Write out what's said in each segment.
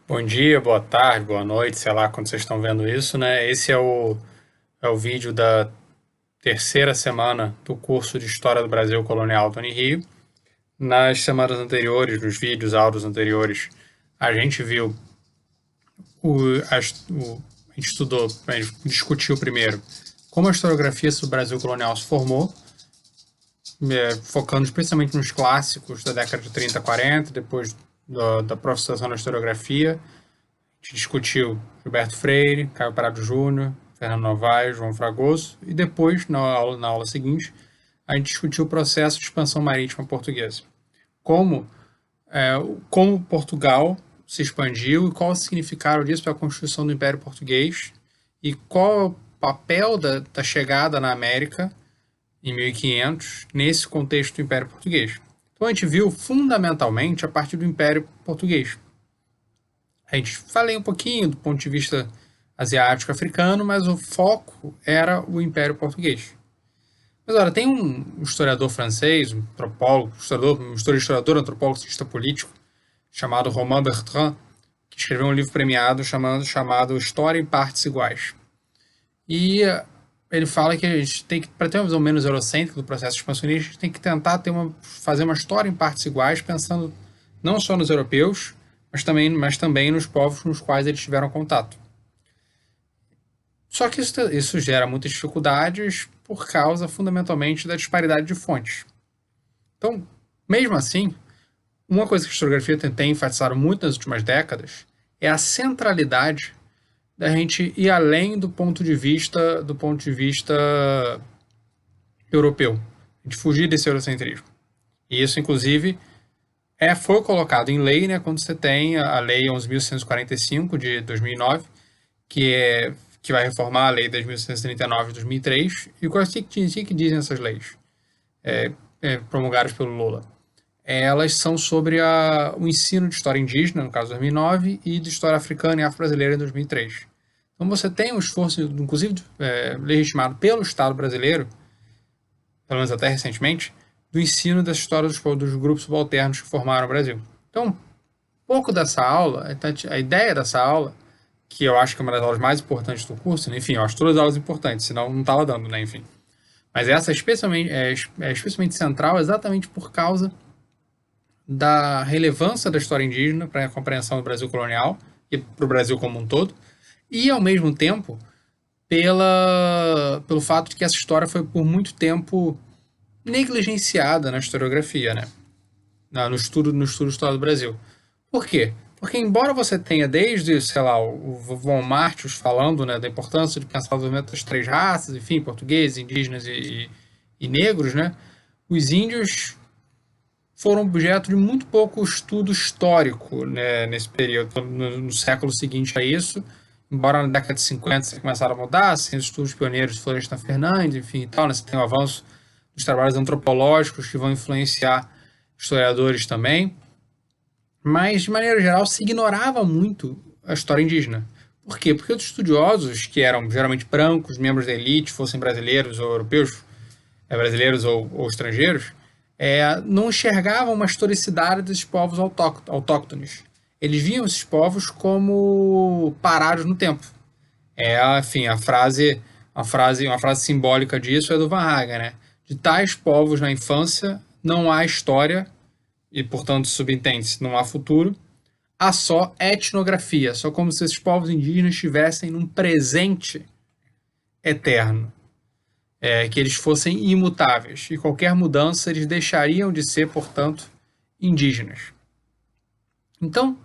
Bom dia, boa tarde, boa noite, sei lá quando vocês estão vendo isso, né? Esse é o vídeo da terceira semana do curso de História do Brasil Colonial do Unirio. Nas semanas anteriores, nos vídeos, áudios anteriores, a gente viu, a gente estudou, a gente discutiu primeiro como a historiografia sobre o Brasil colonial se formou, focando especialmente nos clássicos da década de 30 a 40, depois da profissionalização da historiografia. A gente discutiu Gilberto Freire, Caio Prado Júnior, Fernando Novaes, João Fragoso, e depois, na aula seguinte, a gente discutiu o processo de expansão marítima portuguesa. Como, como Portugal se expandiu e qual o significado disso para a constituição do Império Português e qual é o papel da chegada na América em 1500 nesse contexto do Império Português. Então a gente viu fundamentalmente a partir do Império Português. A gente falei um pouquinho do ponto de vista asiático africano, mas o foco era o Império Português. Mas olha, tem um historiador francês, um antropólogo, historiador, antropólogo, cientista político, chamado Romain Bertrand, que escreveu um livro premiado chamado História em Partes Iguais. E ele fala que a gente tem que, para ter uma visão menos eurocêntrica do processo expansionista, a gente tem que tentar fazer uma história em partes iguais, pensando não só nos europeus, mas também nos povos com os quais eles tiveram contato. Só que isso gera muitas dificuldades por causa, fundamentalmente, da disparidade de fontes. Então, mesmo assim, uma coisa que a historiografia tem enfatizado muito nas últimas décadas é a centralidade da gente ir além do ponto de vista europeu, a gente fugir desse eurocentrismo. E isso, inclusive, foi colocado em lei, né, quando você tem a Lei 11.145 de 2009, que vai reformar a Lei 10.139 de 2003. E quais que dizem essas leis, promulgadas pelo Lula? Elas são sobre o ensino de história indígena, no caso 2009, e de história africana e afro-brasileira em 2003. Então você tem um esforço, inclusive legitimado pelo Estado brasileiro, pelo menos até recentemente, do ensino dessa história dos grupos subalternos que formaram o Brasil. Então, pouco dessa aula, a ideia dessa aula, que eu acho que é uma das aulas mais importantes do curso, enfim, eu acho todas as aulas importantes, senão não estava dando, né, enfim. Mas essa é especialmente central exatamente por causa da relevância da história indígena para a compreensão do Brasil colonial e para o Brasil como um todo, e, ao mesmo tempo, pelo fato de que essa história foi por muito tempo negligenciada na historiografia, né? No estudo história do Brasil. Por quê? Porque embora você tenha desde, sei lá, o Von Martius falando, né, da importância de pensar o desenvolvimento das três raças, enfim, portugueses, indígenas e negros, né, os índios foram objeto de muito pouco estudo histórico, né, nesse período, no século seguinte a isso, embora na década de 50 você começaram a mudar, assim, os estudos pioneiros de Florestan Fernandes, enfim e tal, né, você tem o avanço dos trabalhos antropológicos que vão influenciar historiadores também, mas de maneira geral se ignorava muito a história indígena. Por quê? Porque os estudiosos, que eram geralmente brancos, membros da elite, fossem brasileiros ou europeus, brasileiros ou estrangeiros, não enxergavam uma historicidade desses povos autóctones. Eles viam esses povos como parados no tempo. Enfim, uma frase simbólica disso é do Van Haga, né? De tais povos na infância não há história e, portanto, subentende-se, não há futuro, há só etnografia, só como se esses povos indígenas estivessem num presente eterno, que eles fossem imutáveis e qualquer mudança eles deixariam de ser, portanto, indígenas. Então,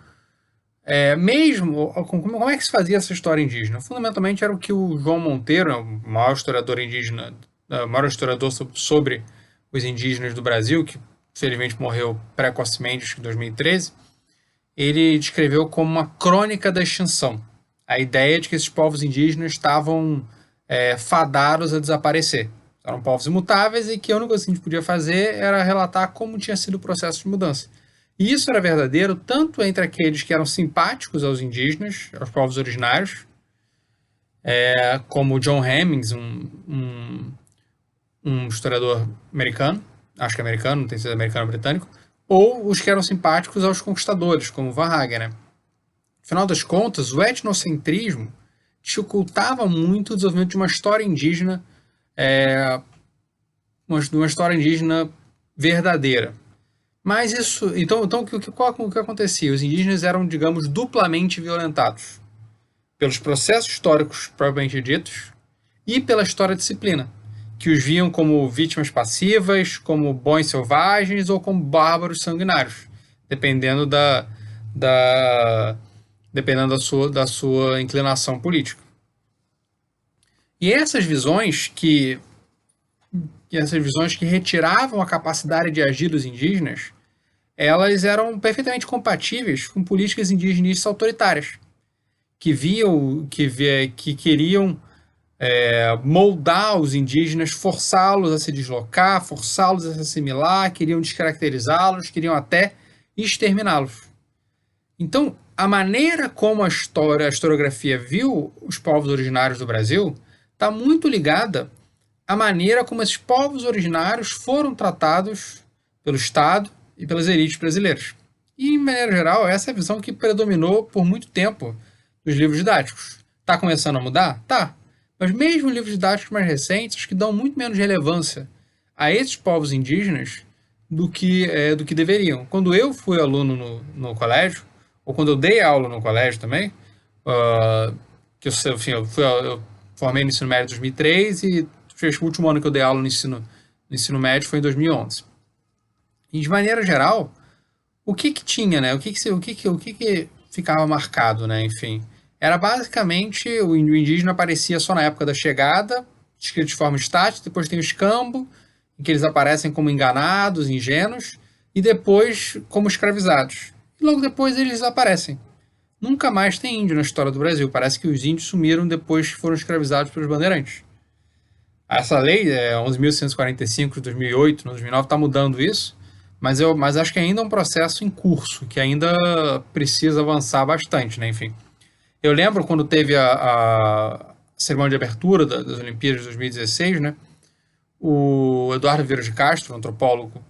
como é que se fazia essa história indígena? Fundamentalmente era o que o João Monteiro, o maior historiador indígena, o maior historiador sobre os indígenas do Brasil, que felizmente morreu precocemente em 2013, ele descreveu como uma crônica da extinção. A ideia de que esses povos indígenas estavam fadados a desaparecer. Eram povos imutáveis e que a única coisa que a gente podia fazer era relatar como tinha sido o processo de mudança. E isso era verdadeiro tanto entre aqueles que eram simpáticos aos indígenas, aos povos originários, como John Hemmings, um historiador americano, acho que é americano, não tem sido americano ou britânico, ou os que eram simpáticos aos conquistadores, como Van Haga, né? Afinal das contas, o etnocentrismo dificultava muito o desenvolvimento de uma história indígena, uma história indígena verdadeira. Mas isso. Então o que acontecia? Os indígenas eram, digamos, duplamente violentados pelos processos históricos propriamente ditos e pela história-disciplina, que os viam como vítimas passivas, como bons selvagens ou como bárbaros sanguinários, dependendo da, dependendo da sua inclinação política. E essas visões que retiravam a capacidade de agir dos indígenas, elas eram perfeitamente compatíveis com políticas indigenistas autoritárias, que queriam moldar os indígenas, forçá-los a se deslocar, forçá-los a se assimilar, queriam descaracterizá-los, queriam até exterminá-los. Então, a maneira como a historiografia viu os povos originários do Brasil está muito ligada à maneira como esses povos originários foram tratados pelo Estado e pelas elites brasileiras. E, em maneira geral, essa é a visão que predominou por muito tempo nos livros didáticos. Está começando a mudar? Tá. Mas mesmo livros didáticos mais recentes, acho que dão muito menos relevância a esses povos indígenas do que deveriam. Quando eu fui aluno no colégio, ou quando eu dei aula no colégio também, que eu formei no ensino médio em 2003 e o último ano que eu dei aula no ensino médio foi em 2011. E de maneira geral, o que tinha, né? O que ficava marcado, né? Enfim, era basicamente o indígena aparecia só na época da chegada, escrito de forma estática, depois tem o escambo, em que eles aparecem como enganados, ingênuos, e depois como escravizados. E logo depois eles desaparecem. Nunca mais tem índio na história do Brasil. Parece que os índios sumiram depois que foram escravizados pelos bandeirantes. Essa lei, 11.145 de 2008, 2009, está mudando isso, mas acho que ainda é um processo em curso, que ainda precisa avançar bastante, né? Enfim. Eu lembro quando teve a cerimônia de abertura das Olimpíadas de 2016, né? O Eduardo Vieira de Castro, antropólogo, um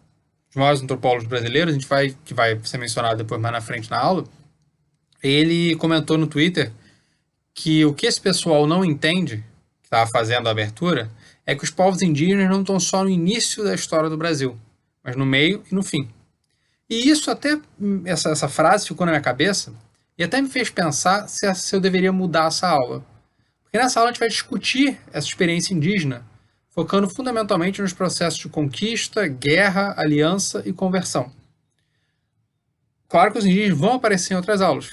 dos maiores antropólogos brasileiros, que vai ser mencionado depois mais na frente na aula, ele comentou no Twitter que o que esse pessoal não entende, que estava fazendo a abertura, é que os povos indígenas não estão só no início da história do Brasil, mas no meio e no fim. E isso até, essa frase ficou na minha cabeça e até me fez pensar se eu deveria mudar essa aula. Porque nessa aula a gente vai discutir essa experiência indígena, focando fundamentalmente nos processos de conquista, guerra, aliança e conversão. Claro que os indígenas vão aparecer em outras aulas.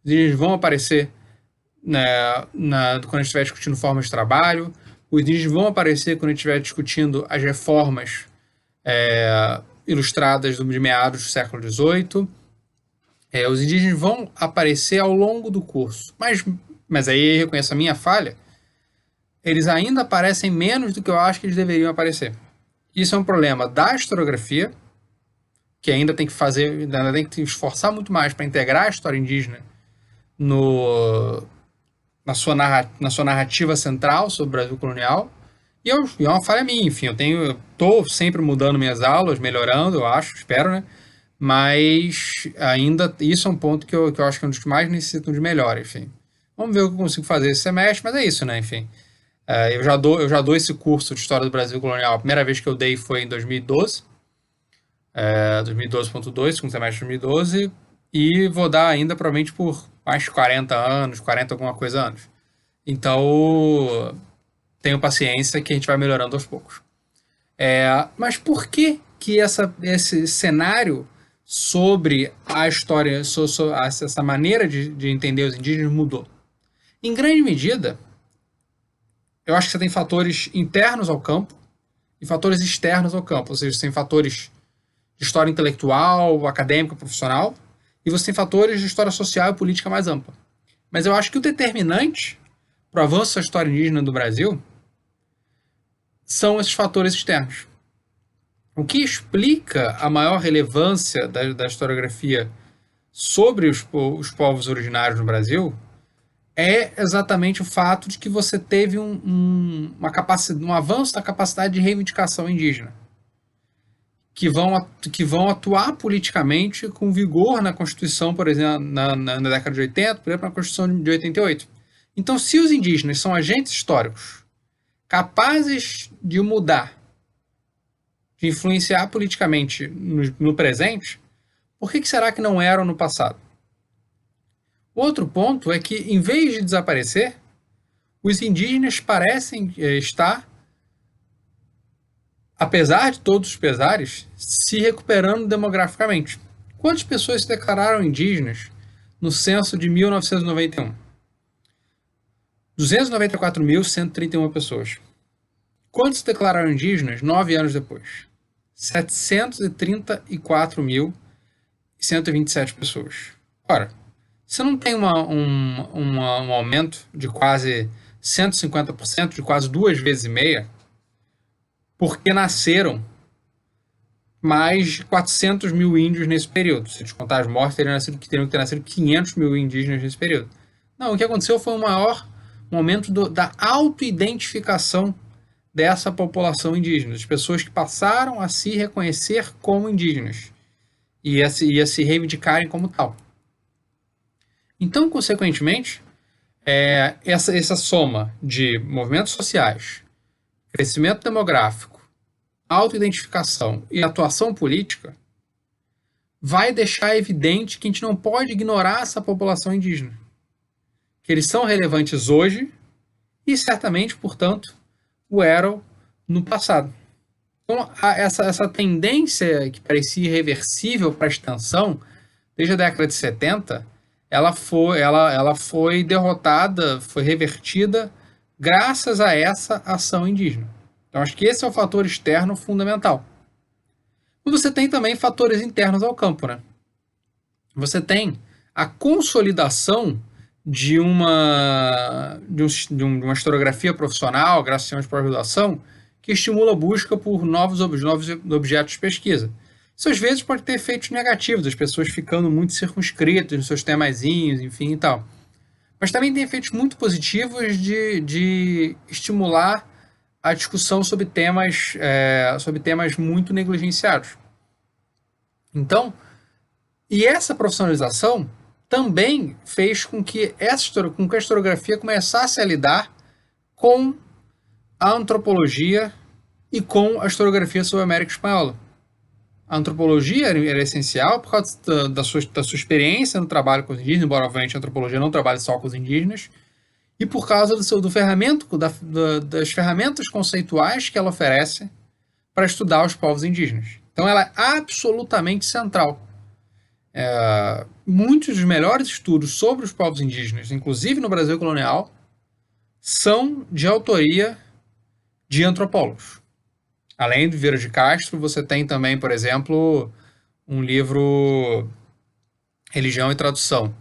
Os indígenas vão aparecer quando a gente estiver discutindo formas de trabalho, os indígenas vão aparecer quando a gente estiver discutindo as reformas ilustradas de meados do século XVIII. Os indígenas vão aparecer ao longo do curso. Mas aí eu reconheço a minha falha. Eles ainda aparecem menos do que eu acho que eles deveriam aparecer. Isso é um problema da historiografia, que ainda tem que esforçar muito mais para integrar a história indígena na sua narrativa central sobre o Brasil colonial. E é uma falha minha, enfim, eu estou sempre mudando minhas aulas, melhorando, eu acho, espero, né? Mas ainda isso é um ponto que eu acho que é um dos que mais necessitam de melhora, enfim. Vamos ver o que eu consigo fazer esse semestre, mas é isso, né? Enfim. Eu já dou esse curso de História do Brasil Colonial. A primeira vez que eu dei foi em 2012. 2012.2, segundo semestre de 2012. E vou dar ainda provavelmente por mais 40 anos, 40 alguma coisa anos. Então, tenho paciência que a gente vai melhorando aos poucos. Mas por que esse cenário sobre a história, essa maneira de entender os indígenas mudou? Em grande medida, eu acho que você tem fatores internos ao campo e fatores externos ao campo. Ou seja, você tem fatores de história intelectual, acadêmica, profissional, e você tem fatores de história social e política mais ampla. Mas eu acho que o determinante para o avanço da história indígena do Brasil são esses fatores externos. O que explica a maior relevância da historiografia sobre os povos originários no Brasil é exatamente o fato de que você teve um avanço da capacidade de reivindicação indígena. que vão atuar politicamente com vigor na Constituição, por exemplo, na década de 80, por exemplo, na Constituição de 88. Então, se os indígenas são agentes históricos capazes de mudar, de influenciar politicamente no presente, por que será que não eram no passado? Outro ponto é que, em vez de desaparecer, os indígenas parecem estar, apesar de todos os pesares, se recuperando demograficamente. Quantas pessoas se declararam indígenas no censo de 1991? 294.131 pessoas. Quantos se declararam indígenas 9 anos depois? 734.127 pessoas. Ora, você não tem um aumento de quase 150%, de quase 2,5 vezes, porque nasceram mais de 400 mil índios nesse período. Se descontar as mortes, teriam que ter nascido 500 mil indígenas nesse período. Não, o que aconteceu foi um aumento da autoidentificação dessa população indígena, as pessoas que passaram a se reconhecer como indígenas e a se reivindicarem como tal. Então, consequentemente, essa soma de movimentos sociais, crescimento demográfico, autoidentificação e atuação política vai deixar evidente que a gente não pode ignorar essa população indígena, que eles são relevantes hoje e certamente, portanto, o eram no passado. Então, essa tendência que parecia irreversível para a extinção, desde a década de 70, ela foi derrotada, foi revertida graças a essa ação indígena. Então, acho que esse é o fator externo fundamental. E você tem também fatores internos ao campo, né? Você tem a consolidação de uma historiografia profissional, graças a pós-graduação, que estimula a busca por novos objetos de pesquisa. Isso às vezes pode ter efeitos negativos, as pessoas ficando muito circunscritas nos seus temazinhos, enfim e tal. Mas também tem efeitos muito positivos de estimular a discussão sobre temas muito negligenciados. Então, e essa profissionalização também fez com que a historiografia começasse a lidar com a antropologia e com a historiografia sobre a América Espanhola. A antropologia era essencial por causa da sua experiência no trabalho com os indígenas, embora obviamente a antropologia não trabalhe só com os indígenas, e por causa das ferramentas conceituais que ela oferece para estudar os povos indígenas. Então ela é absolutamente central. Muitos dos melhores estudos sobre os povos indígenas, inclusive no Brasil colonial, são de autoria de antropólogos. Além do Vieira de Castro, você tem também, por exemplo, um livro Religião e Tradução,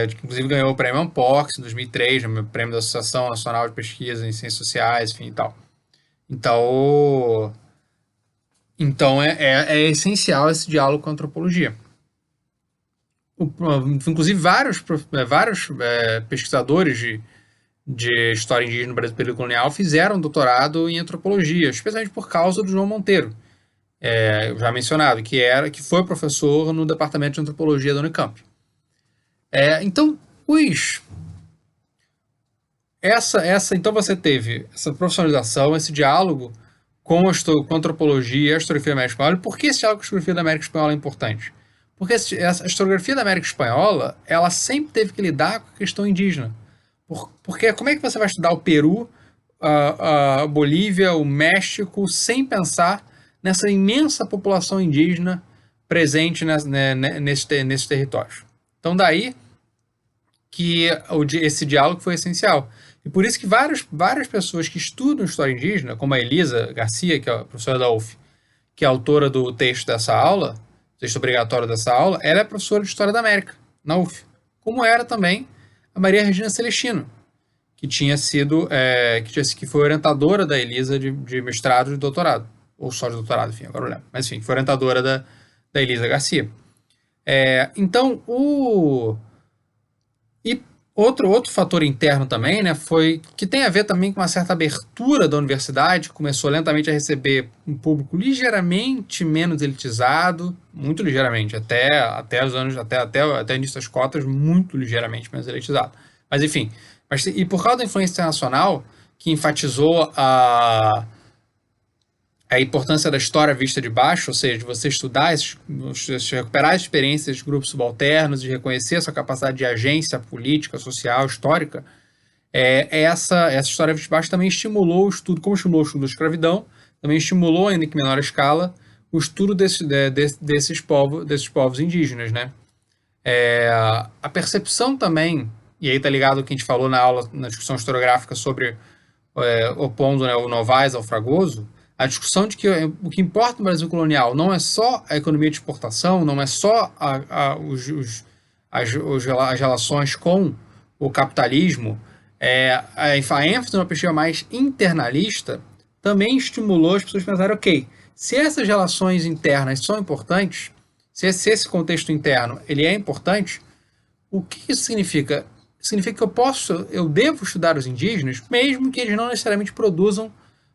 que inclusive ganhou o prêmio Ampox em 2003, o prêmio da Associação Nacional de Pesquisa em Ciências Sociais, enfim e tal. Então é essencial esse diálogo com a antropologia. Inclusive, vários pesquisadores de história indígena no Brasil período colonial fizeram doutorado em antropologia, especialmente por causa do João Monteiro, já mencionado, que foi professor no departamento de antropologia da Unicamp. Então você teve essa profissionalização, esse diálogo com a antropologia e a historiografia da América Espanhola. E por que esse diálogo com a historiografia da América Espanhola é importante? Porque a historiografia da América Espanhola, ela sempre teve que lidar com a questão indígena. Porque como é que você vai estudar o Peru, a Bolívia, o México, sem pensar nessa imensa população indígena presente nesses territórios? Então daí que esse diálogo foi essencial. E por isso que várias pessoas que estudam história indígena, como a Elisa Garcia, que é a professora da UF, que é a autora do texto dessa aula, texto obrigatório dessa aula, ela é professora de História da América, na UF. Como era também a Maria Regina Celestino, que que foi orientadora da Elisa de mestrado e de doutorado. Ou só de doutorado, enfim, agora eu lembro. Mas enfim, foi orientadora da Elisa Garcia. Outro fator interno também, né, foi que tem a ver também com uma certa abertura da universidade, começou lentamente a receber um público ligeiramente menos elitizado, muito ligeiramente, até os anos, até o início das cotas, muito ligeiramente menos elitizado. Mas enfim, e por causa da influência internacional, que enfatizou a importância da história vista de baixo, ou seja, de você estudar, recuperar as experiências de grupos subalternos, de reconhecer a sua capacidade de agência política, social, histórica, essa história vista de baixo também estimulou o estudo, como estimulou o estudo da escravidão, também estimulou, ainda que em menor escala, o estudo desses povos indígenas, né? A percepção também, e aí tá ligado ao que a gente falou na aula, na discussão historiográfica sobre opondo, né, o Novaes ao Fragoso, a discussão de que o que importa no Brasil colonial não é só a economia de exportação, não é só as relações com o capitalismo, a ênfase numa perspectiva mais internalista também estimulou as pessoas a pensarem, ok, se essas relações internas são importantes, se esse contexto interno ele é importante, o que isso significa? Significa que eu devo estudar os indígenas, mesmo que eles não necessariamente produzam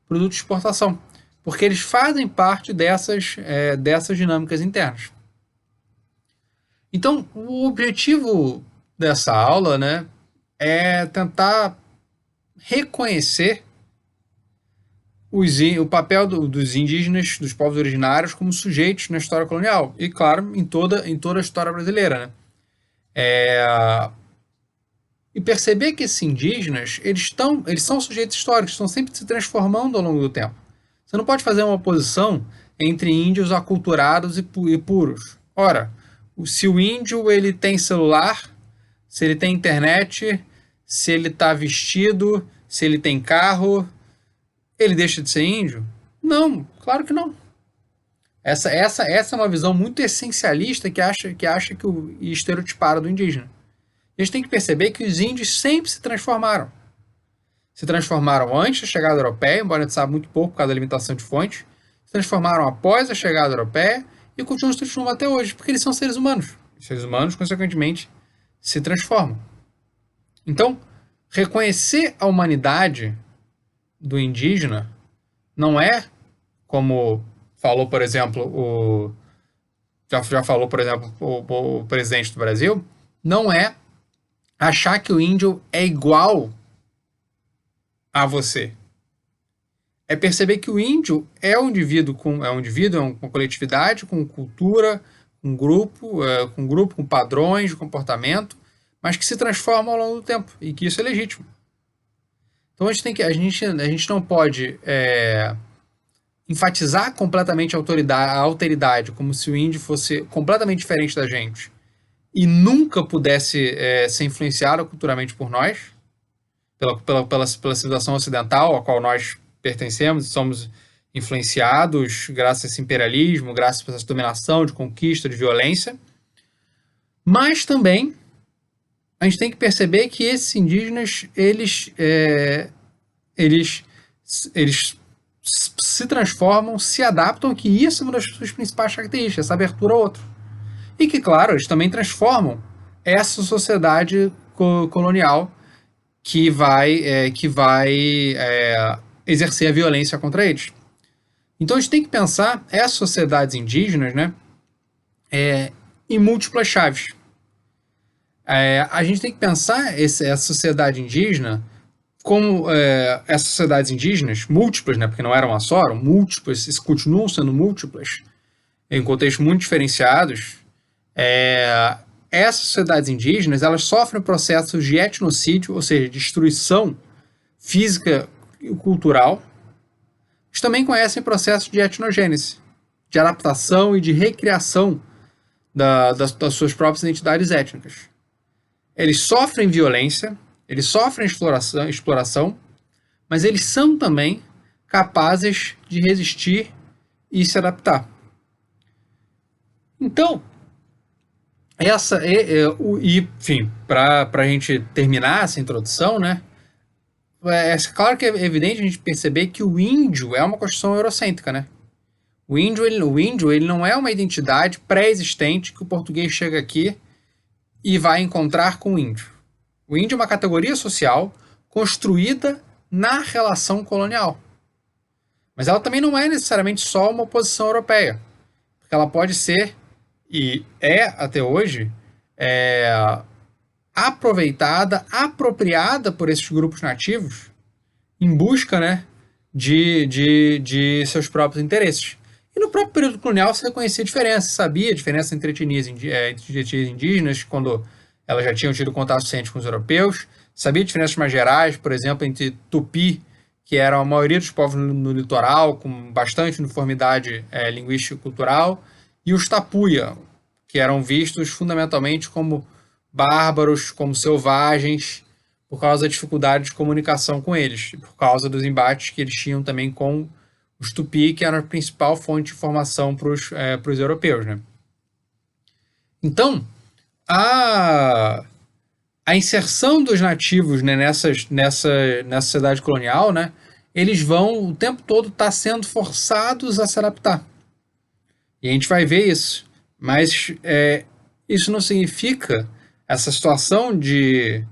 produtos de exportação, porque eles fazem parte dessas dinâmicas internas. Então, o objetivo dessa aula, né, é tentar reconhecer o papel dos indígenas, dos povos originários, como sujeitos na história colonial. E, claro, em toda a história brasileira, né? E perceber que esses indígenas, eles são sujeitos históricos, estão sempre se transformando ao longo do tempo. Você não pode fazer uma oposição entre índios aculturados e puros. Ora, se o índio ele tem celular, se ele tem internet, se ele está vestido, se ele tem carro, ele deixa de ser índio? Não, claro que não. Essa é uma visão muito essencialista que acha que e estereotipada do indígena. A gente tem que perceber que os índios sempre se transformaram. Se transformaram antes da chegada europeia, embora a gente saiba muito pouco por causa da limitação de fontes. Se transformaram após a chegada europeia e continuam se transformando até hoje, porque eles são seres humanos. Os seres humanos, consequentemente, se transformam. Então, reconhecer a humanidade do indígena não é como falou, por exemplo, já falou, por exemplo, o presidente do Brasil, não é achar que o índio é igual a você. É perceber que o índio é um indivíduo, é uma coletividade, com cultura, com grupo, com padrões de comportamento, mas que se transforma ao longo do tempo e que isso é legítimo. Então a gente não pode enfatizar completamente a alteridade, como se o índio fosse completamente diferente da gente e nunca pudesse ser influenciado culturalmente por nós, pela civilização ocidental a qual nós pertencemos e somos influenciados graças a esse imperialismo, graças a essa dominação, de conquista, de violência. Mas também a gente tem que perceber que esses indígenas, eles se transformam, se adaptam, que isso é uma das suas principais características, essa abertura ao outro. E que, claro, eles também transformam essa sociedade colonial que vai exercer a violência contra eles. Então a gente tem que pensar essas sociedades indígenas, né, em múltiplas chaves. A gente tem que pensar essa sociedade indígena como essas sociedades indígenas, múltiplas, né, porque não eram uma só, eram múltiplas, continuam sendo múltiplas, em contextos muito diferenciados. Essas sociedades indígenas, elas sofrem processos de etnocídio, ou seja, destruição física e cultural. Eles também conhecem processos de etnogênese, de adaptação e de recriação das suas próprias identidades étnicas. Eles sofrem violência, eles sofrem exploração, mas eles são também capazes de resistir e se adaptar. Então, enfim, para a gente terminar essa introdução, né? Claro que é evidente a gente perceber que o índio é uma construção eurocêntrica, né? O índio ele não é uma identidade pré-existente que o português chega aqui e vai encontrar com o índio. O índio é uma categoria social construída na relação colonial. Mas ela também não é necessariamente só uma oposição europeia. Porque ela pode ser, e é até hoje, é, aproveitada, apropriada por esses grupos nativos em busca, né, de seus próprios interesses. E no próprio período colonial você reconhecia a diferença, sabia a diferença entre etnias indígenas, quando elas já tinham tido contato suficiente com os europeus, sabia diferenças mais gerais, por exemplo, entre Tupi, que era a maioria dos povos no litoral, com bastante uniformidade linguística e cultural, e os Tapuia, que eram vistos fundamentalmente como bárbaros, como selvagens, por causa da dificuldade de comunicação com eles, por causa dos embates que eles tinham também com os Tupi, que era a principal fonte de informação para os europeus. Né? Então, a inserção dos nativos, né, nessa sociedade colonial, né, eles vão o tempo todo estar sendo forçados a se adaptar. E a gente vai ver isso. Mas isso não significa essa situação de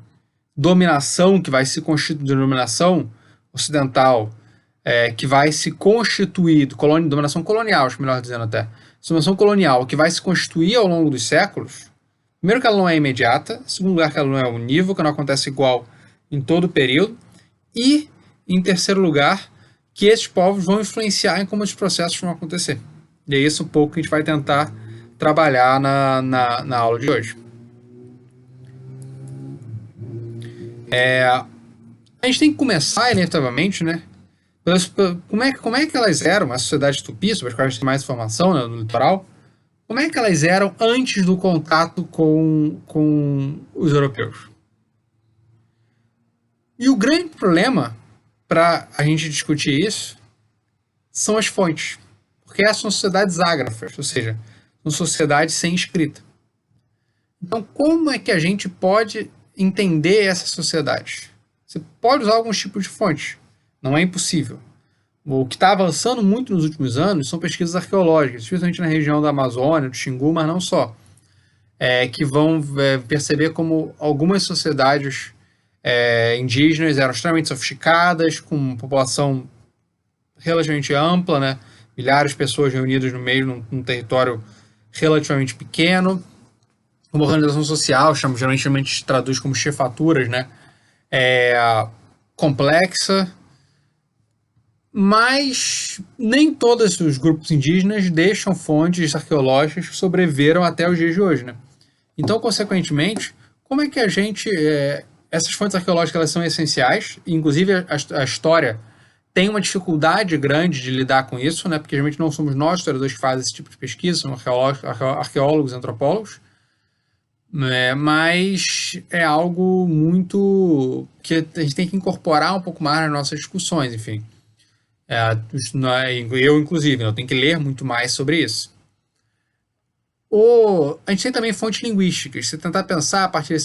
dominação que vai se constituir, de dominação ocidental, que vai se constituir, dominação colonial, acho melhor dizendo até, dominação colonial que vai se constituir ao longo dos séculos. Primeiro que ela não é imediata, segundo lugar que ela não é unívoca, não acontece igual em todo o período, e em terceiro lugar que esses povos vão influenciar em como os processos vão acontecer. E é isso um pouco que a gente vai tentar trabalhar na aula de hoje. A gente tem que começar, inevitavelmente, né? Como é que elas eram, as sociedades tupi, sobre as quais a gente tem mais informação, né, no litoral, como é que elas eram antes do contato com os europeus? E o grande problema para a gente discutir isso são as fontes. Porque essas são sociedades ágrafas, ou seja, são sociedades sem escrita. Então, como é que a gente pode entender essas sociedades? Você pode usar alguns tipos de fontes, não é impossível. O que está avançando muito nos últimos anos são pesquisas arqueológicas, especialmente na região da Amazônia, do Xingu, mas não só, que vão perceber como algumas sociedades indígenas eram extremamente sofisticadas, com uma população relativamente ampla, né? Milhares de pessoas reunidas no meio num território relativamente pequeno, uma organização social, geralmente traduz como chefaturas, né? Complexa, mas nem todos os grupos indígenas deixam fontes arqueológicas que sobreviveram até os dias de hoje, né? Então, consequentemente, como é que a gente... essas fontes arqueológicas elas são essenciais, e inclusive a história tem uma dificuldade grande de lidar com isso, né? Porque geralmente não somos nós, historiadores, que fazem esse tipo de pesquisa, são arqueólogos, antropólogos, mas é algo muito que a gente tem que incorporar um pouco mais nas nossas discussões, enfim. Eu, inclusive, eu tenho que ler muito mais sobre isso. A gente tem também fontes linguísticas. Você tentar pensar a partir de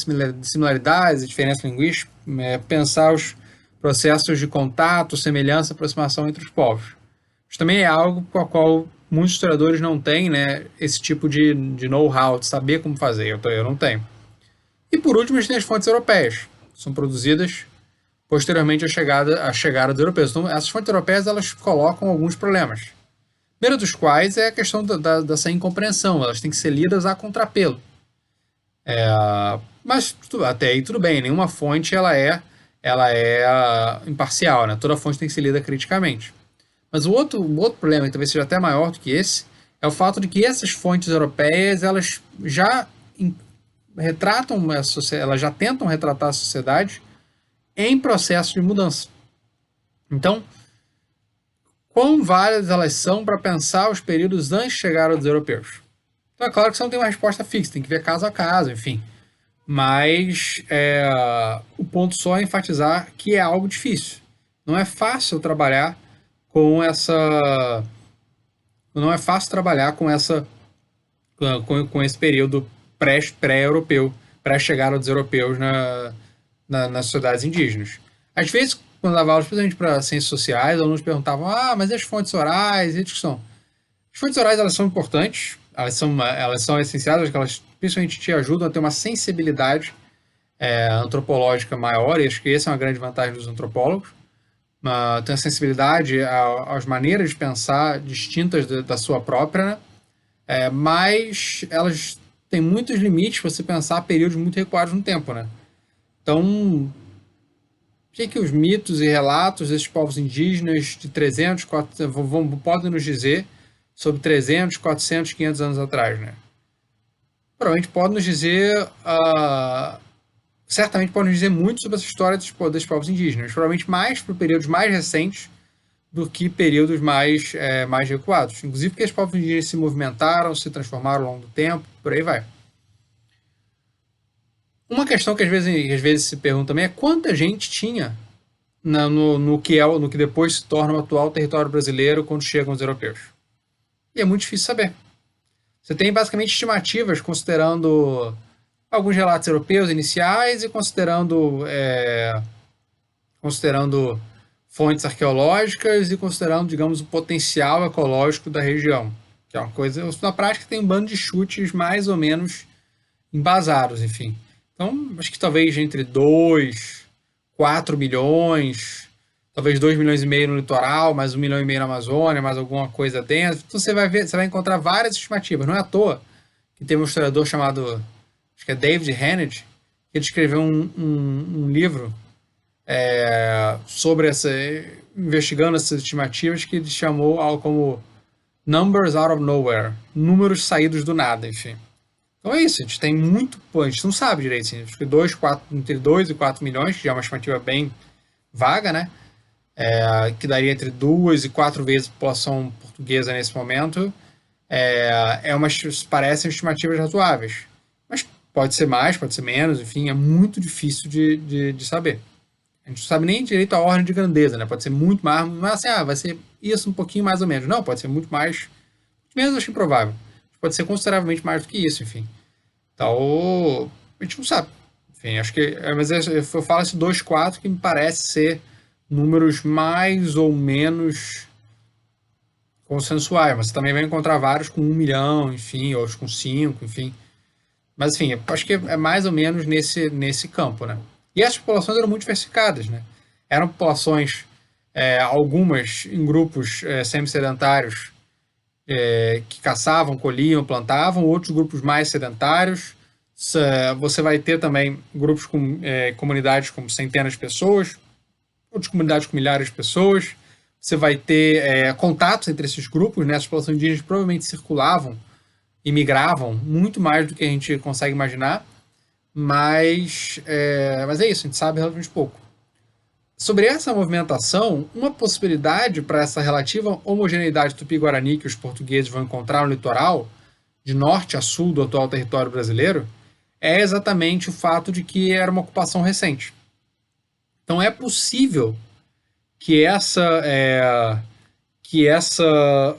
similaridades e diferenças linguísticas, pensar os processos de contato, semelhança, aproximação entre os povos. Isso também é algo com a qual muitos historiadores não têm, né, esse tipo de know-how, de saber como fazer. Eu não tenho. E por último, a gente tem as fontes europeias. São produzidas posteriormente à chegada dos europeus. Então, essas fontes europeias elas colocam alguns problemas. O primeiro dos quais é a questão dessa incompreensão. Elas têm que ser lidas a contrapelo. Mas até aí tudo bem. Nenhuma fonte ela é imparcial. Né? Toda fonte tem que ser lida criticamente. Mas o outro problema, que talvez seja até maior do que esse, é o fato de que essas fontes europeias elas já retratam, elas já tentam retratar a sociedade em processo de mudança. Então, quão válidas elas são para pensar os períodos antes de chegar aos europeus? Então, é claro que você não tem uma resposta fixa, tem que ver caso a caso, enfim. Mas o ponto só é enfatizar que é algo difícil. Não é fácil trabalhar com essa... Não é fácil trabalhar com esse período pré-europeu, pré-chegada dos europeus nas sociedades indígenas. Às vezes, quando eu dava aula, especialmente para ciências sociais, alunos perguntavam, mas e as fontes orais e a discussão? As fontes orais, elas são importantes, elas são essenciais, porque elas principalmente te ajudam a ter uma sensibilidade antropológica maior, e acho que essa é uma grande vantagem dos antropólogos. Tem a sensibilidade às maneiras de pensar distintas da sua própria, né? Mas elas têm muitos limites para você pensar períodos muito recuados no tempo, né? Então, o que os mitos e relatos desses povos indígenas de 300, 400, podem nos dizer sobre 300, 400, 500 anos atrás, né? Provavelmente podem nos dizer, certamente podem nos dizer muito sobre essa história desses povos indígenas, provavelmente mais para períodos mais recentes do que períodos mais recuados. Inclusive porque os povos indígenas se movimentaram, se transformaram ao longo do tempo, por aí vai. Uma questão que às vezes se pergunta também é quanta gente tinha no que depois se torna o atual território brasileiro quando chegam os europeus. E é muito difícil saber. Você tem basicamente estimativas considerando alguns relatos europeus iniciais e considerando fontes arqueológicas e considerando, digamos, o potencial ecológico da região. Que é uma coisa. Na prática, tem um bando de chutes mais ou menos embasados, enfim. Então, acho que talvez entre 2, 4 milhões, talvez 2 milhões e meio no litoral, mais 1,5 milhão na Amazônia, mais alguma coisa dentro. Então você vai encontrar várias estimativas. Não é à toa que tem um historiador chamado, acho que é David Hannett, que ele escreveu um livro sobre investigando essas estimativas que ele chamou algo como Numbers Out of Nowhere, números saídos do nada, enfim. Então é isso, a gente tem muito, a gente não sabe direito, assim, acho que entre 2 e 4 milhões, que já é uma estimativa bem vaga, né? Que daria entre 2 e 4 vezes a população portuguesa nesse momento, parecem estimativas razoáveis. Mas pode ser mais, pode ser menos, enfim, é muito difícil de saber. A gente não sabe nem direito a ordem de grandeza, né? Pode ser muito mais, mas assim, vai ser isso um pouquinho mais ou menos. Não, pode ser muito mais, menos acho improvável. Pode ser consideravelmente mais do que isso, enfim. Então, a gente não sabe. Enfim, acho que. Mas eu falo esse 2, 4 que me parece ser números mais ou menos consensuais. Mas você também vai encontrar vários com 1 milhão, enfim, outros com 5, enfim. Mas, enfim, eu acho que é mais ou menos nesse campo, né? E essas populações eram muito diversificadas, né? Eram populações, algumas em grupos semi-sedentários, que caçavam, colhiam, plantavam, outros grupos mais sedentários. Você vai ter também grupos com comunidades com centenas de pessoas, outras comunidades com milhares de pessoas. Você vai ter contatos entre esses grupos, né? As populações indígenas provavelmente circulavam e migravam muito mais do que a gente consegue imaginar, mas é isso, a gente sabe relativamente pouco. Sobre essa movimentação, uma possibilidade para essa relativa homogeneidade tupi-guarani que os portugueses vão encontrar no litoral, de norte a sul do atual território brasileiro, é exatamente o fato de que era uma ocupação recente. Então é possível que essa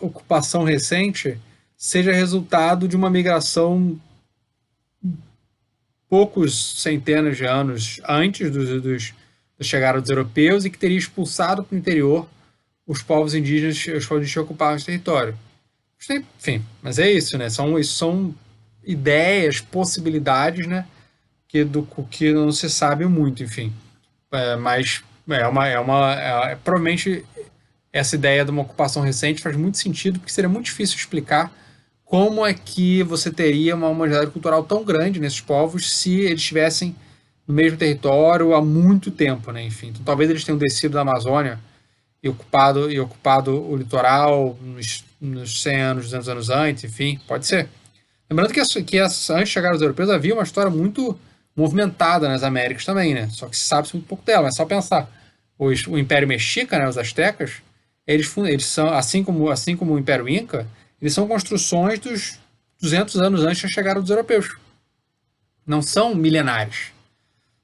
ocupação recente seja resultado de uma migração poucos centenas de anos antes da chegada dos europeus e que teria expulsado para o interior os povos indígenas que ocupavam esse território. Enfim, mas é isso, né? Isso são ideias, possibilidades, né? Que não se sabe muito, enfim. Mas provavelmente essa ideia de uma ocupação recente faz muito sentido, porque seria muito difícil explicar como é que você teria uma homogeneidade cultural tão grande nesses povos se eles estivessem no mesmo território há muito tempo, né? Enfim, então, talvez eles tenham descido da Amazônia e ocupado o litoral nos 100 anos, 200 anos antes, enfim, pode ser. Lembrando que antes de chegar os europeus havia uma história muito movimentada nas Américas também, né? Só que se sabe muito pouco dela, é só pensar. O Império Mexica, né, os astecas, eles são, assim como o Império Inca, eles são construções dos 200 anos antes da chegada dos europeus. Não são milenares.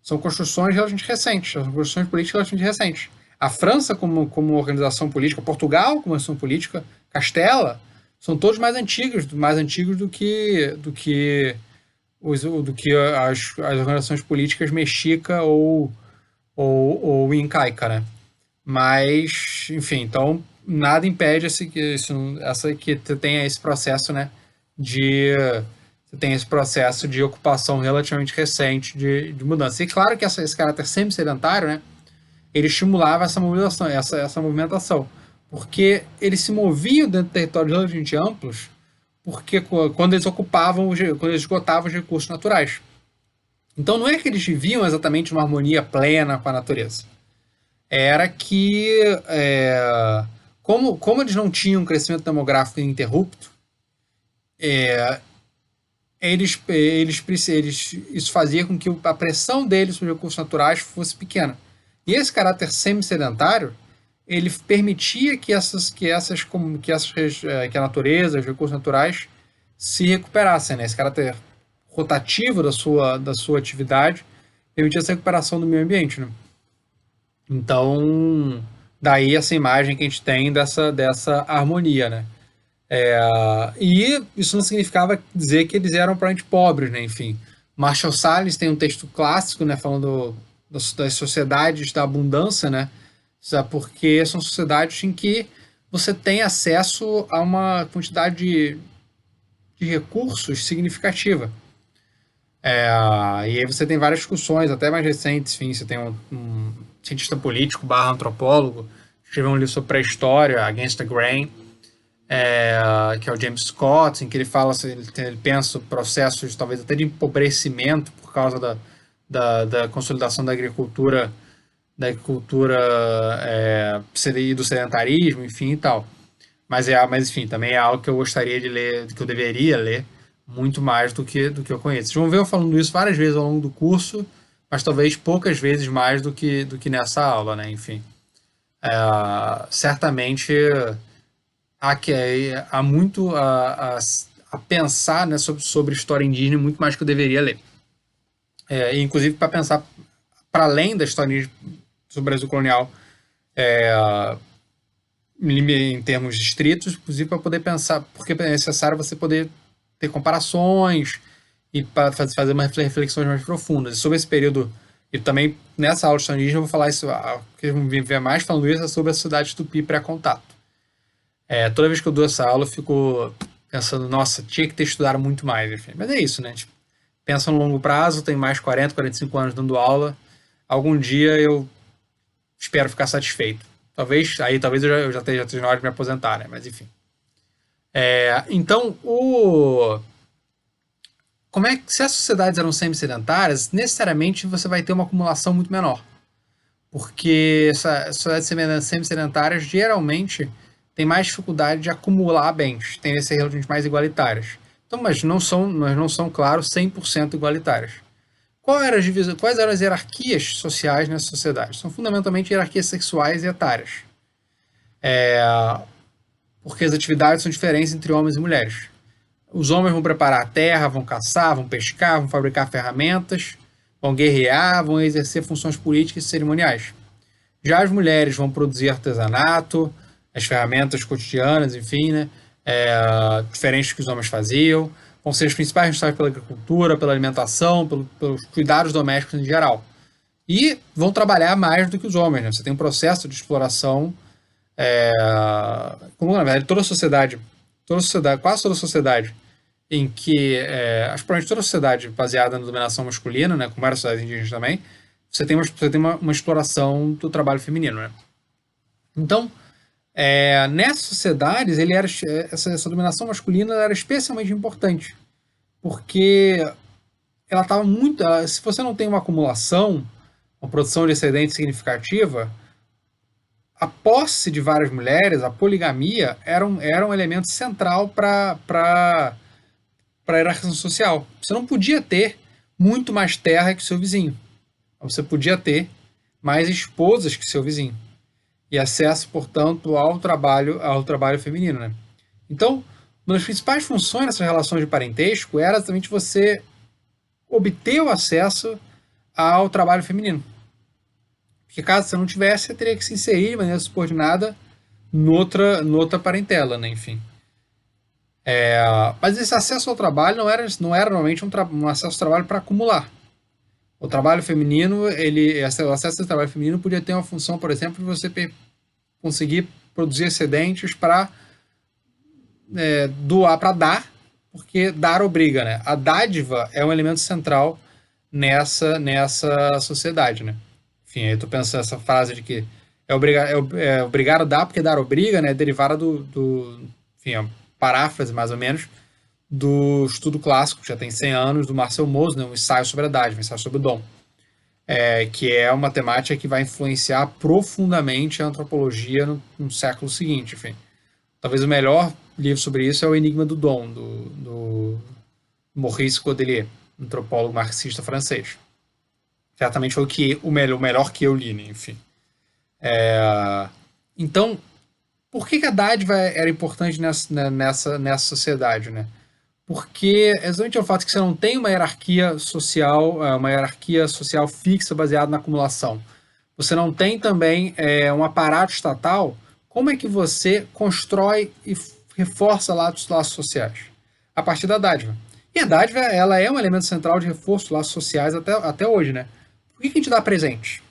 São construções relativamente recentes, são construções políticas relativamente recentes. A França, como organização política, Portugal, como organização política, Castela, são todos mais antigos do que as organizações políticas mexica ou incaica, né? Mas, enfim, então nada impede que tenha esse processo, né, de você tem esse processo de ocupação relativamente recente de mudança. E claro que esse caráter semi-sedentário, né, ele estimulava essa movimentação, essa movimentação, porque eles se moviam dentro de territórios relativamente amplos, porque quando eles ocupavam, quando eles esgotavam os recursos naturais. Então não é que eles viviam exatamente uma harmonia plena com a natureza. Era que, como eles não tinham um crescimento demográfico ininterrupto, isso fazia com que a pressão deles sobre os recursos naturais fosse pequena. E esse caráter semi-sedentário, ele permitia que a natureza, os recursos naturais se recuperassem, né? Esse caráter rotativo da sua atividade permitia essa recuperação do meio ambiente, né? Então, daí essa imagem que a gente tem dessa harmonia, né? E isso não significava dizer que eles eram provavelmente pobres, né? Enfim, Marshall Salles tem um texto clássico, né, falando das sociedades da abundância, né? Porque são sociedades em que você tem acesso a uma quantidade de recursos significativa. E aí você tem várias discussões, até mais recentes, enfim, você tem um cientista político barra antropólogo, escreveu um livro sobre pré-história, Against the Grain, que é o James Scott, em que ele fala, ele pensa processos talvez até de empobrecimento por causa da consolidação da agricultura e do sedentarismo, enfim e tal. Mas enfim, também é algo que eu gostaria de ler, que eu deveria ler muito mais do que eu conheço. Vocês vão ver eu falando isso várias vezes ao longo do curso, mas talvez poucas vezes mais do que nessa aula, né? Enfim, certamente há muito a pensar, né, sobre história indígena, muito mais que eu deveria ler. E, inclusive, para pensar para além da história sobre o Brasil colonial, em termos estritos, inclusive para poder pensar, porque é necessário você poder ter comparações e para fazer umas reflexões mais profundas. E sobre esse período, e também nessa aula de história indígena eu vou falar isso, o que eu vou ver mais falando isso é sobre a sociedade tupi pré-contato. Toda vez que eu dou essa aula eu fico pensando, nossa, tinha que ter estudado muito mais, enfim. Mas é isso, né? Tipo, pensa no longo prazo, tenho mais 40, 45 anos dando aula, algum dia eu espero ficar satisfeito. Talvez eu já esteja na hora de me aposentar, né? Mas enfim. Então, se as sociedades eram semi-sedentárias, necessariamente você vai ter uma acumulação muito menor. Porque essas sociedades semi-sedentárias geralmente têm mais dificuldade de acumular bens, tendem a ser relativamente mais igualitárias. Então, mas não são, claro, 100% igualitárias. Quais eram as hierarquias sociais nessa sociedade? São fundamentalmente hierarquias sexuais e etárias. Porque as atividades são diferentes entre homens e mulheres. Os homens vão preparar a terra, vão caçar, vão pescar, vão fabricar ferramentas, vão guerrear, vão exercer funções políticas e cerimoniais. Já as mulheres vão produzir artesanato, as ferramentas cotidianas, enfim, né? Diferentes do que os homens faziam. Vão ser os principais responsáveis pela agricultura, pela alimentação, pelos cuidados domésticos em geral. E vão trabalhar mais do que os homens, né? Você tem um processo de exploração, como na verdade quase toda sociedade em que, provavelmente toda sociedade baseada na dominação masculina, né, como era a sociedade indígena também, você tem uma exploração do trabalho feminino, né? Então, nessas sociedades, essa dominação masculina era especialmente importante, porque ela estava muito. Se você não tem uma acumulação, uma produção de excedente significativa, a posse de várias mulheres, a poligamia, era um elemento central para a hierarquia social. Você não podia ter muito mais terra que seu vizinho. Você podia ter mais esposas que seu vizinho. E acesso, portanto, ao trabalho feminino, né? Então, uma das principais funções dessas relações de parentesco era exatamente você obter o acesso ao trabalho feminino. Porque caso você não tivesse, você teria que se inserir de maneira subordinada noutra parentela, né? Enfim. Mas esse acesso ao trabalho não era normalmente um acesso ao trabalho para acumular. O trabalho feminino, o acesso ao trabalho feminino podia ter uma função, por exemplo, de você conseguir produzir excedentes para doar, para dar porque dar obriga, né? A dádiva é um elemento central nessa sociedade, né? Enfim, aí tu pensa essa frase de que é obrigado a dar porque dar obriga, né? Derivada enfim, a paráfrase mais ou menos do estudo clássico, que já tem 100 anos, do Marcel Mauss, né? Um ensaio sobre a dádiva, um ensaio sobre o dom, que é uma temática que vai influenciar profundamente a antropologia no século seguinte, enfim. Talvez o melhor livro sobre isso é O Enigma do Dom, do Maurice Godelier, antropólogo marxista francês. Certamente foi o melhor que eu li, né? Enfim. Então, por que a dádiva era importante nessa sociedade, né? Porque exatamente o fato que você não tem uma hierarquia social fixa baseada na acumulação. Você não tem também um aparato estatal. Como é que você constrói e reforça laços sociais? A partir da dádiva. E a dádiva, ela é um elemento central de reforço de laços sociais até hoje, né? Por que a gente dá presente?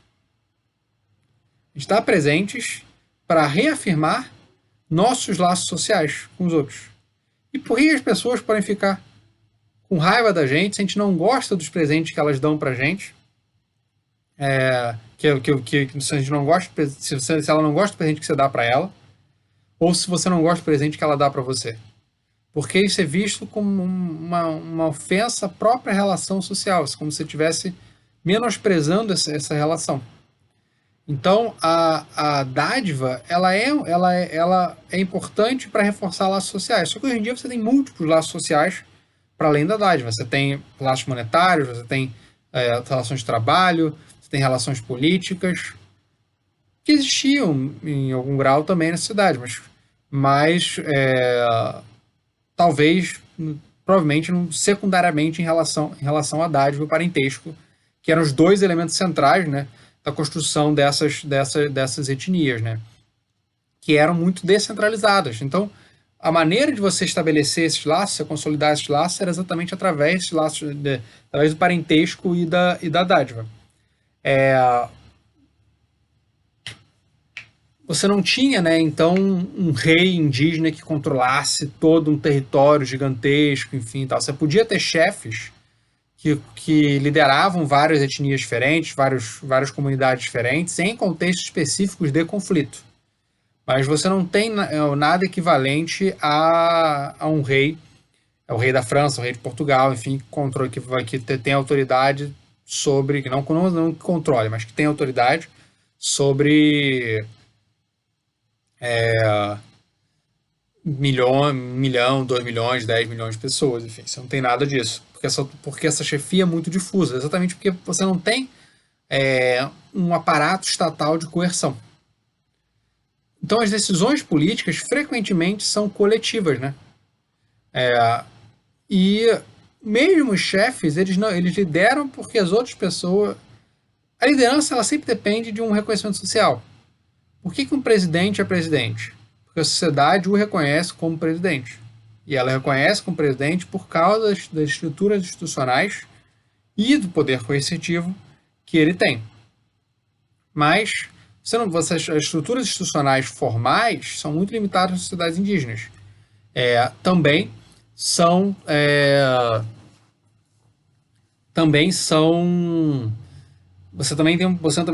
A gente dá presentes para reafirmar nossos laços sociais com os outros. E por que as pessoas podem ficar com raiva da gente se a gente não gosta dos presentes que elas dão pra gente? Se a gente não gosta, se ela não gosta do presente que você dá para ela, ou se você não gosta do presente que ela dá para você. Porque isso é visto como uma ofensa à própria relação social, como se você estivesse menosprezando essa relação. Então, a dádiva, ela é importante para reforçar laços sociais. Só que hoje em dia você tem múltiplos laços sociais para além da dádiva. Você tem laços monetários, você tem relações de trabalho, você tem relações políticas, que existiam em algum grau também na cidade, mas talvez, provavelmente, secundariamente em relação à dádiva e ao parentesco, que eram os dois elementos centrais, né, da construção dessas etnias, né, que eram muito descentralizadas. Então, a maneira de você estabelecer esses laços, consolidar esses laços, era exatamente através através do parentesco e da dádiva. Você não tinha, né, então, um rei indígena que controlasse todo um território gigantesco, enfim, tal. Você podia ter chefes que lideravam várias etnias diferentes, várias comunidades diferentes, em contextos específicos de conflito. Mas você não tem nada equivalente a um rei, o rei da França, o rei de Portugal, enfim, que tem autoridade sobre, que não controle, mas que tem autoridade sobre milhão, 2 milhões, 10 milhões de pessoas, enfim, você não tem nada disso. Porque essa chefia é muito difusa, exatamente porque você não tem um aparato estatal de coerção. Então as decisões políticas frequentemente são coletivas, né? E mesmo os chefes, eles lideram porque as outras pessoas... A liderança, ela sempre depende de um reconhecimento social. Por que um presidente é presidente? Porque a sociedade o reconhece como presidente. E ela reconhece como presidente por causa das estruturas institucionais e do poder coercitivo que ele tem. Mas as estruturas institucionais formais são muito limitadas nas sociedades indígenas. Também são você também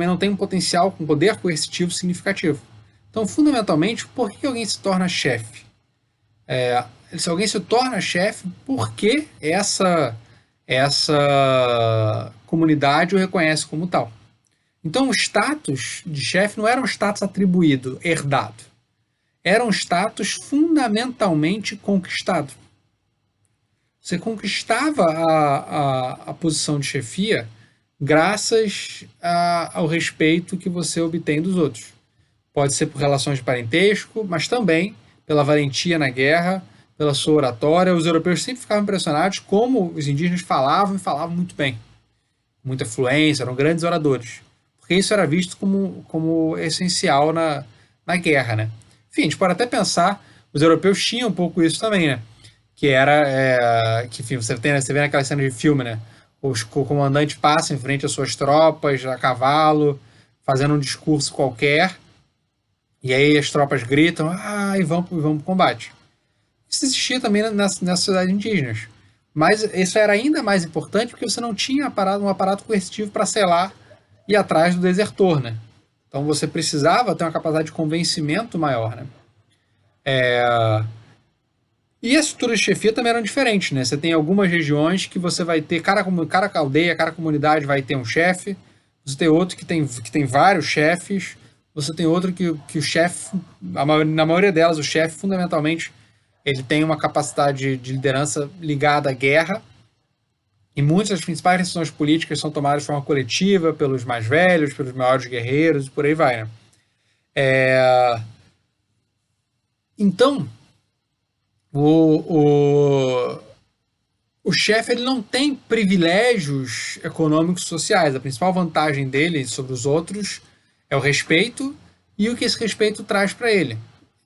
não tem um potencial com poder coercitivo significativo. Então, fundamentalmente, por que alguém se torna chefe? Se alguém se torna chefe, por que essa comunidade o reconhece como tal? Então, o status de chefe não era um status atribuído, herdado. Era um status fundamentalmente conquistado. Você conquistava a posição de chefia graças ao respeito que você obtém dos outros. Pode ser por relações de parentesco, mas também pela valentia na guerra, pela sua oratória. Os europeus sempre ficavam impressionados como os indígenas falavam e falavam muito bem. Muita fluência, eram grandes oradores. Porque isso era visto como essencial na guerra, né? Enfim, a gente pode até pensar, os europeus tinham um pouco isso também, né? Que era, que enfim, você vê naquela cena de filme, né? O comandante passa em frente às suas tropas, a cavalo, fazendo um discurso qualquer, e aí as tropas gritam, e vão pro combate. Isso existia também nessas sociedades indígenas. Mas isso era ainda mais importante porque você não tinha um aparato coercitivo para selar e ir atrás do desertor, né? Então você precisava ter uma capacidade de convencimento maior, né? E as estruturas de chefia também eram diferentes, né? Você tem algumas regiões que você vai ter, cada aldeia, cada comunidade vai ter um chefe, você tem outro que tem vários chefes, você tem outro que o chefe, na maioria delas, o chefe, fundamentalmente, ele tem uma capacidade de liderança ligada à guerra, e muitas das principais decisões políticas são tomadas de forma coletiva, pelos mais velhos, pelos maiores guerreiros, e por aí vai, né? Então, o, o chefe ele não tem privilégios econômicos sociais. A principal vantagem dele sobre os outros é o respeito e o que esse respeito traz para ele.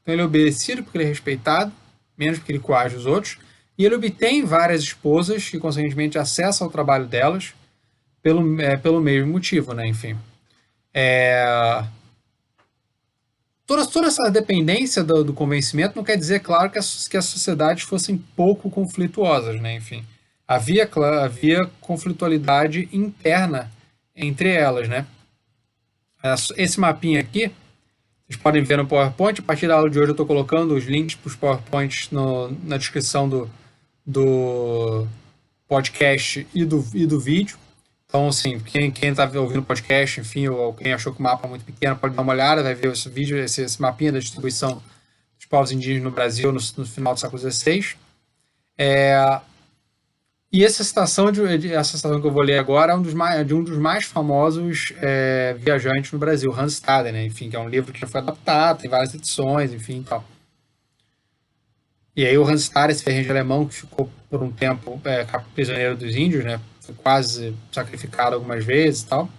Então ele é obedecido porque ele é respeitado, menos porque ele coage os outros, e ele obtém várias esposas e, consequentemente, acessa ao trabalho delas pelo mesmo motivo, né? Enfim. Toda essa dependência do convencimento não quer dizer, claro, que as sociedades fossem pouco conflituosas, né? Enfim, havia conflitualidade interna entre elas, né? Esse mapinha aqui, vocês podem ver no PowerPoint. A partir da aula de hoje eu estou colocando os links para os PowerPoints na descrição do podcast e do vídeo. Então, assim, quem está ouvindo o podcast, enfim, ou quem achou que o mapa é muito pequeno, pode dar uma olhada, vai ver esse vídeo, esse mapinha da distribuição dos povos indígenas no Brasil no final do século XVI. E essa citação que eu vou ler agora é de um dos mais famosos viajantes no Brasil, Hans Staden, né? Enfim, que é um livro que já foi adaptado, tem várias edições, enfim, e tal. E aí o Hans Staden, esse ferrenho alemão que ficou por um tempo prisioneiro dos índios, né? Foi quase sacrificado algumas vezes e tal.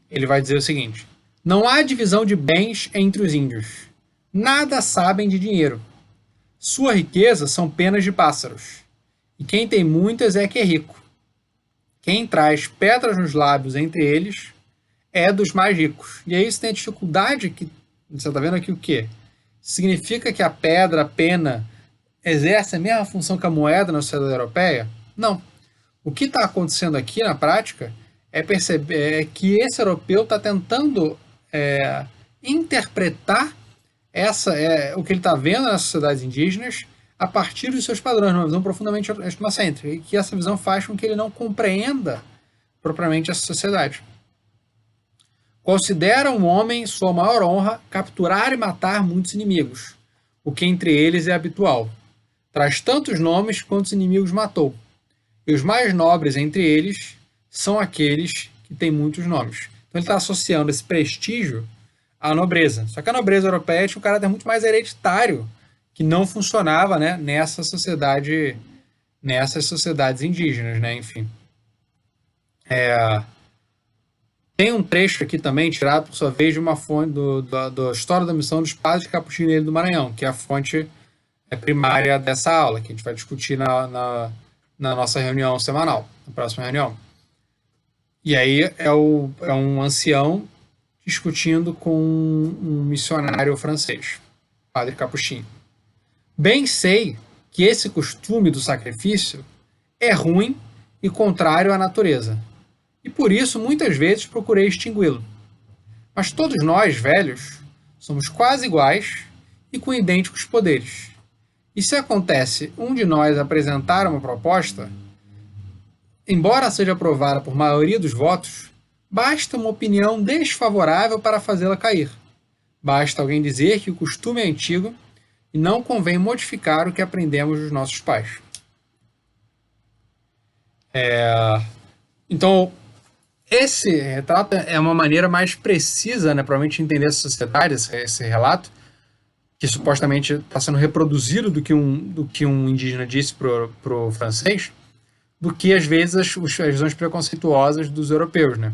Ele vai dizer o seguinte: não há divisão de bens entre os índios. Nada sabem de dinheiro. Sua riqueza são penas de pássaros. E quem tem muitas é que é rico. Quem traz pedras nos lábios entre eles é dos mais ricos. E aí você tem a dificuldade que... Você está vendo aqui o quê? Significa que a pedra, a pena, exerce a mesma função que a moeda na sociedade europeia? Não. O que está acontecendo aqui na prática é perceber que esse europeu está tentando interpretar o que ele está vendo nas sociedades indígenas a partir dos seus padrões, uma visão profundamente etnocêntrica, e que essa visão faz com que ele não compreenda propriamente essa sociedade. Considera um homem sua maior honra capturar e matar muitos inimigos, o que entre eles é habitual. Traz tantos nomes quantos inimigos matou, e os mais nobres entre eles são aqueles que têm muitos nomes. Então ele está associando esse prestígio à nobreza. Só que a nobreza europeia tinha um caráter muito mais hereditário, que não funcionava, né, nessas sociedades indígenas, né, enfim. Tem um trecho aqui também, tirado por sua vez de uma fonte da História da Missão dos Padres Capuchineiros do Maranhão, que é a fonte primária dessa aula, que a gente vai discutir na nossa reunião semanal, na próxima reunião. E aí é um ancião discutindo com um missionário francês, Padre Capuchin. Bem sei que esse costume do sacrifício é ruim e contrário à natureza, e por isso muitas vezes procurei extingui-lo. Mas todos nós, velhos, somos quase iguais e com idênticos poderes. E se acontece um de nós apresentar uma proposta, embora seja aprovada por maioria dos votos, basta uma opinião desfavorável para fazê-la cair. Basta alguém dizer que o costume é antigo e não convém modificar o que aprendemos dos nossos pais. Então, esse retrato é uma maneira mais precisa, né, provavelmente, de entender essa sociedade, esse relato, que supostamente está sendo reproduzido do que um indígena disse pro francês, do que, às vezes, as visões preconceituosas dos europeus, né?